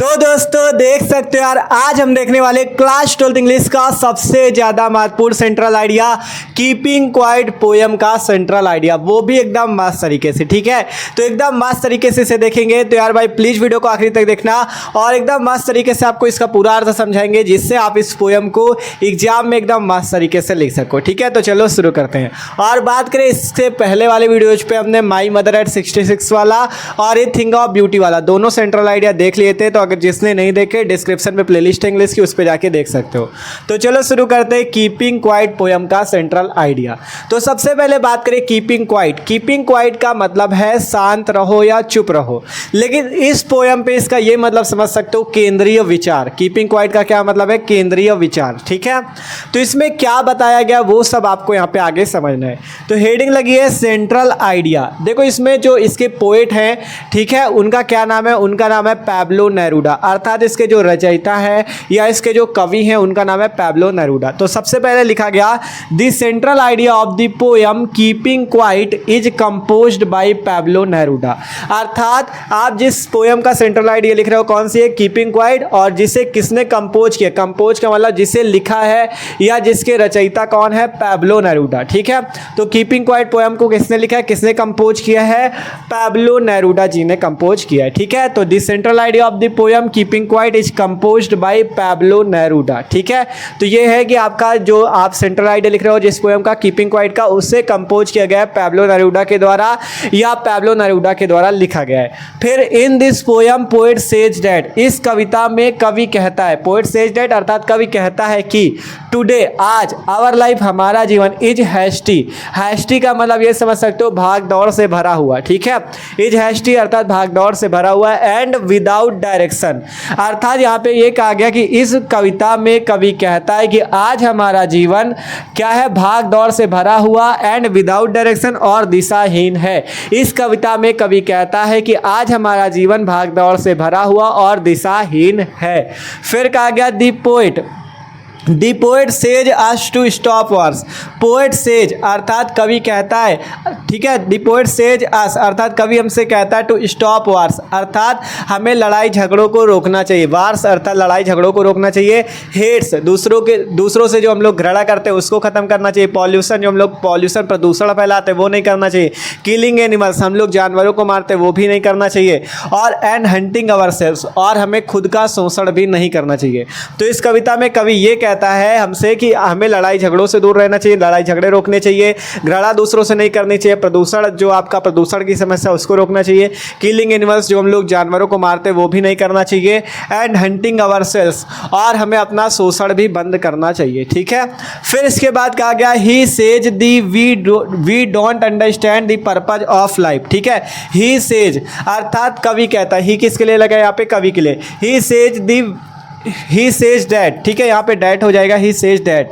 तो दोस्तों देख सकते हो यार, आज हम देखने वाले क्लास 12th इंग्लिश का सबसे ज़्यादा महत्वपूर्ण central idea, keeping quiet poem का सेंट्रल आइडिया, वो भी एकदम मस्त तरीके से। ठीक है, तो एकदम मस्त तरीके से इसे देखेंगे। तो यार भाई प्लीज़ वीडियो को आखिरी तक देखना और एकदम मस्त तरीके से आपको इसका पूरा अर्थ समझाएंगे, जिससे आप इस पोयम को एग्जाम में एकदम मस्त तरीके से लिख सको। ठीक है, तो चलो शुरू करते हैं। और बात करें इससे पहले वाले वीडियोज पे हमने माई मदर एट 66 वाला और ए थिंग ऑफ ब्यूटी वाला दोनों सेंट्रल आइडिया देख लिए थे। तो अगर जिसने नहीं देखे, डिस्क्रिप्शन में प्लेलिस्ट है इंग्लिश की, उस पर जाके देख सकते हो। तो चलो शुरू करते हैं कीपिंग क्वाइट पोयम का सेंट्रल आइडिया। तो सबसे पहले बात करें कीपिंग क्वाइट। कीपिंग क्वाइट का मतलब है शांत रहो या चुप रहो, लेकिन इस पोयम पे इसका ये मतलब समझ सकते हो केंद्रीय विचार। कीपिंग क्वाइट का क्या मतलब है? केंद्रीय विचार। ठीक है, तो इसमें क्या बताया गया वो सब आपको यहाँ पे आगे समझना है। तो हेडिंग लगी है सेंट्रल आइडिया। देखो इसमें जो इसके पोएट हैं, ठीक है, उनका क्या नाम है? उनका नाम है पैब्लो नेरूडा, अर्थात इसके जो रचयिता है या इसके जो कवि हैं उनका नाम है पैब्लो नेरूडा। तो सबसे पहले लिखा गया the central idea of the poem keeping quiet is composed by Pablo Neruda. अर्थात आप जिस पोयम का सेंट्रल आइडिया लिख रहे हो कौन सी है? Keeping quiet. और जिसे किसने कंपोज किया? कंपोज का मतलब जिसे लिखा है या जिसके रचयिता कौन है? Pablo Neruda. ठीक है, तो कीपिंग क्वाइट पोयम को किसने लिखा है, किसने कंपोज किया है? पैब्लो नेरूडा जी ने कंपोज किया है। ठीक है, तो the central idea of the poem keeping quiet is composed by Pablo Neruda. ठीक है, तो ये है कि आपका जो आप सेंट्रल आइडिया लिख रहे हो जिस पोयम का कीपिंग क्वाइट का, उससे कंपोज किया गया है पैब्लो नेरूडा के द्वारा या पैब्लो नेरूडा के द्वारा लिखा गया है। फिर in this poem poet says that, इस कविता में कवि कहता है, पोएट सेज दैट अर्थात कवि कहता है कि टुडे आज, आवर लाइफ हमारा जीवन, इज हैस्टी। हैस्टी का मतलब ये समझ सकते हो भाग दौड़ से भरा हुआ। ठीक है, इज हैस्टी अर्थात भाग दौड़ से भरा हुआ है। एंड विदाउट डायरेक्शन अर्थात यहाँ पे ये कहा गया कि इस कविता में कवि कहता है कि आज हमारा जीवन क्या है? भाग दौड़ से भरा हुआ एंड विदाउट डायरेक्शन और दिशाहीन है। इस कविता में कवि कहता है कि आज हमारा जीवन भाग दौड़ से भरा हुआ और दिशाहीन है। फिर कहा गया the poet says us to stop wars. Poet says अर्थात कवि कहता है, ठीक है, दी पोएट सेज अस अर्थात कवि हमसे कहता है टू स्टॉप वॉर्स अर्थात हमें लड़ाई झगड़ों को रोकना चाहिए। वार्स अर्थात लड़ाई झगड़ों को रोकना चाहिए। हेट्स दूसरों से जो हम लोग घृणा करते हैं उसको खत्म करना चाहिए। पॉल्यूशन जो हम लोग प्रदूषण फैलाते हैं वो नहीं करना चाहिए। किलिंग एनिमल्स हम लोग जानवरों को मारते हैं वो भी नहीं करना चाहिए। और एंड हंटिंग अवरसेल्व्स और हमें खुद का शोषण भी नहीं करना चाहिए। तो इस कविता में कवि ये कहता है हमसे कि हमें लड़ाई झगड़ों से दूर रहना चाहिए, लड़ाई झगड़े रोकने चाहिए, घृणा दूसरों से नहीं करनी चाहिए, प्रदूषण जो आपका प्रदूषण की समस्या उसको रोकना चाहिए, किलिंग एनिमल्स जो हम लोग जानवरों को मारते हैं वो भी नहीं करना चाहिए, एंड हंटिंग अवरसेल्व्स और हमें अपना शोषण भी बंद करना चाहिए। ठीक है, फिर इसके बाद कहा गया he says the we don't understand the purpose of life. ठीक है, ही सेज अर्थात कवि कहता है, ही किसके लिए लगा? यहाँ पे कवि के लिए। ही सेज दैट, ठीक है, यहाँ पे डैट हो जाएगा, he says that.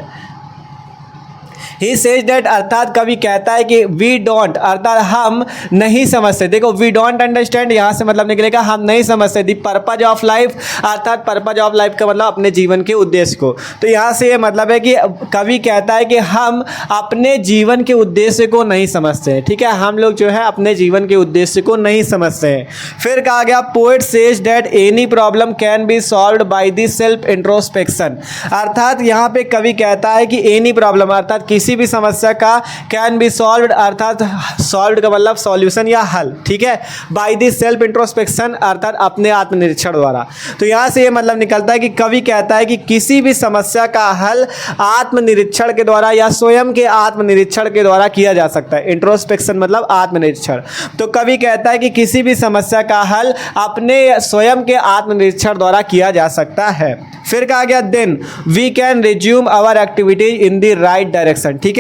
He says that अर्थात कवि कहता है कि वी डोंट अर्थात हम नहीं समझते। देखो वी डोंट अंडरस्टैंड यहाँ से मतलब निकलेगा हम नहीं समझते। दी पर्पज ऑफ लाइफ अर्थात पर्पज ऑफ लाइफ का मतलब अपने जीवन के उद्देश्य को। तो यहाँ से ये मतलब है कि कवि कहता है कि हम अपने जीवन के उद्देश्य को नहीं समझते हैं। ठीक है, हम लोग जो है अपने जीवन के उद्देश्य को नहीं समझते हैं। फिर कहा गया poet says that any problem can be solved by the self introspection अर्थात यहाँ पे कवि कहता है कि एनी प्रॉब्लम अर्थात किसी भी समस्या का कैन बी सॉल्व्ड अर्थात सॉल्व्ड का मतलब सॉल्यूशन या हल। ठीक है, बाय द सेल्फ इंट्रोस्पेक्शन अर्थात अपने आत्मनिरीक्षण द्वारा। तो यहाँ से ये मतलब निकलता है कि कवि कहता है कि किसी भी समस्या का हल आत्मनिरीक्षण के द्वारा या स्वयं के आत्मनिरीक्षण के द्वारा किया जा सकता है। इंट्रोस्पेक्शन मतलब आत्मनिरीक्षण। तो कवि कहता है कि किसी भी समस्या का हल अपने स्वयं के आत्मनिरीक्षण द्वारा किया जा सकता है। फिर कहा गया then we can resume our activities in the right direction. ठीक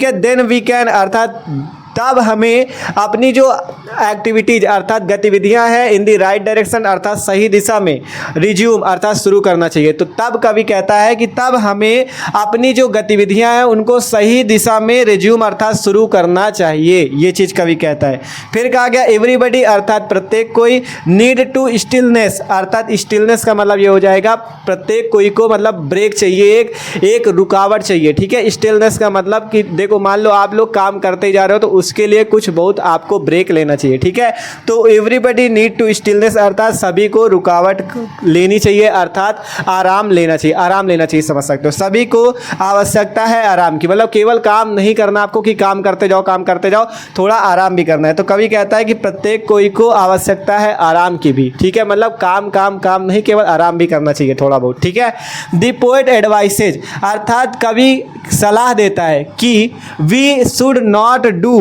है, देन वी कैन अर्थात तब हमें अपनी जो एक्टिविटीज अर्थात गतिविधियां हैं इन दी राइट डायरेक्शन अर्थात सही दिशा में रिज्यूम अर्थात शुरू करना चाहिए। तो तब कवि कहता है कि तब हमें अपनी जो गतिविधियां हैं उनको सही दिशा में रिज्यूम अर्थात शुरू करना चाहिए। ये चीज़ कवि कहता है। फिर कहा गया एवरीबडी अर्थात प्रत्येक कोई नीड टू स्टिलनेस अर्थात स्टिलनेस का मतलब ये हो जाएगा प्रत्येक कोई को मतलब ब्रेक चाहिए, एक रुकावट चाहिए। ठीक है, स्टिलनेस का मतलब कि देखो मान लो आप लोग काम करते जा रहे हो तो उसके लिए कुछ बहुत आपको ब्रेक लेना चाहिए, ठीक है। तो एवरीबडी नीड टू स्टिलनेस, अर्थात सभी को रुकावट लेनी चाहिए, अर्थात आराम लेना चाहिए, आराम लेना चाहिए, समझ सकते हो। सभी को आवश्यकता है आराम की, मतलब केवल काम नहीं करना आपको कि काम करते जाओ काम करते जाओ, थोड़ा आराम भी करना है। तो कवि कहता है कि प्रत्येक कोई को आवश्यकता है आराम की भी, ठीक है, मतलब काम काम काम नहीं, केवल आराम भी करना चाहिए थोड़ा बहुत, ठीक है। द पोएट एडवाइसेज, अर्थात कवि सलाह देता है कि we should not do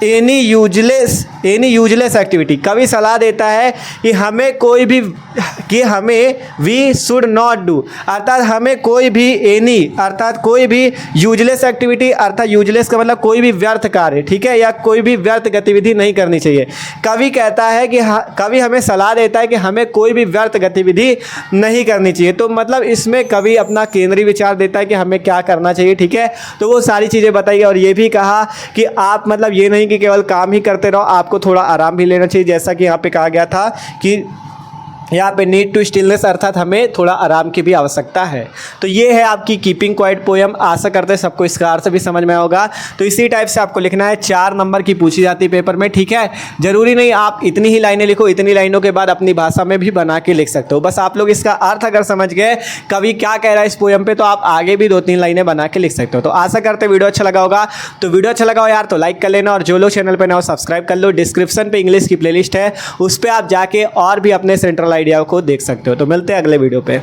any useless activity. कवि सलाह देता है कि हमें कोई भी वी शुड नॉट डू, अर्थात हमें कोई भी अर्थात कोई भी यूजलेस एक्टिविटी, अर्थात यूजलेस का मतलब कोई भी व्यर्थ कार्य, ठीक है, या कोई भी व्यर्थ गतिविधि नहीं करनी चाहिए। कवि कहता है कि कवि हमें सलाह देता है कि हमें कोई भी व्यर्थ गतिविधि नहीं करनी चाहिए। तो मतलब इसमें कवि अपना केंद्रीय विचार देता है कि हमें क्या करना चाहिए, ठीक है। तो वो सारी चीज़ें बताई और ये भी कहा कि आप मतलब ये नहीं कि केवल काम ही करते रहो, आपको थोड़ा आराम भी लेना चाहिए, जैसा कि यहाँ पे कहा गया था कि यहाँ पे नीड टू स्टिलनेस, अर्थात हमें थोड़ा आराम की भी आवश्यकता है। तो ये है आपकी कीपिंग क्वाइट पोयम। आशा करते हैं सबको इसका अर्थ भी समझ में होगा। तो इसी टाइप से आपको लिखना है, 4 नंबर की पूछी जाती है पेपर में, ठीक है। जरूरी नहीं आप इतनी ही लाइनें लिखो, इतनी लाइनों के बाद अपनी भाषा में भी बना के लिख सकते हो। बस आप लोग इसका अर्थ अगर समझ गए कवि क्या कह रहा है इस पोयम पे, तो आप आगे भी 2-3 लाइनें बना के लिख सकते हो। तो आशा करते वीडियो अच्छा लगा होगा। तो वीडियो अच्छा लगा हो यार तो लाइक कर लेना, और जो लोग चैनल पर ना हो सब्सक्राइब कर लो। डिस्क्रिप्शन पर इंग्लिश की प्लेलिस्ट है, उस पर आप जाके और भी अपने सेंट्रल आइडिया को देख सकते हो। तो मिलते हैं अगले वीडियो पे।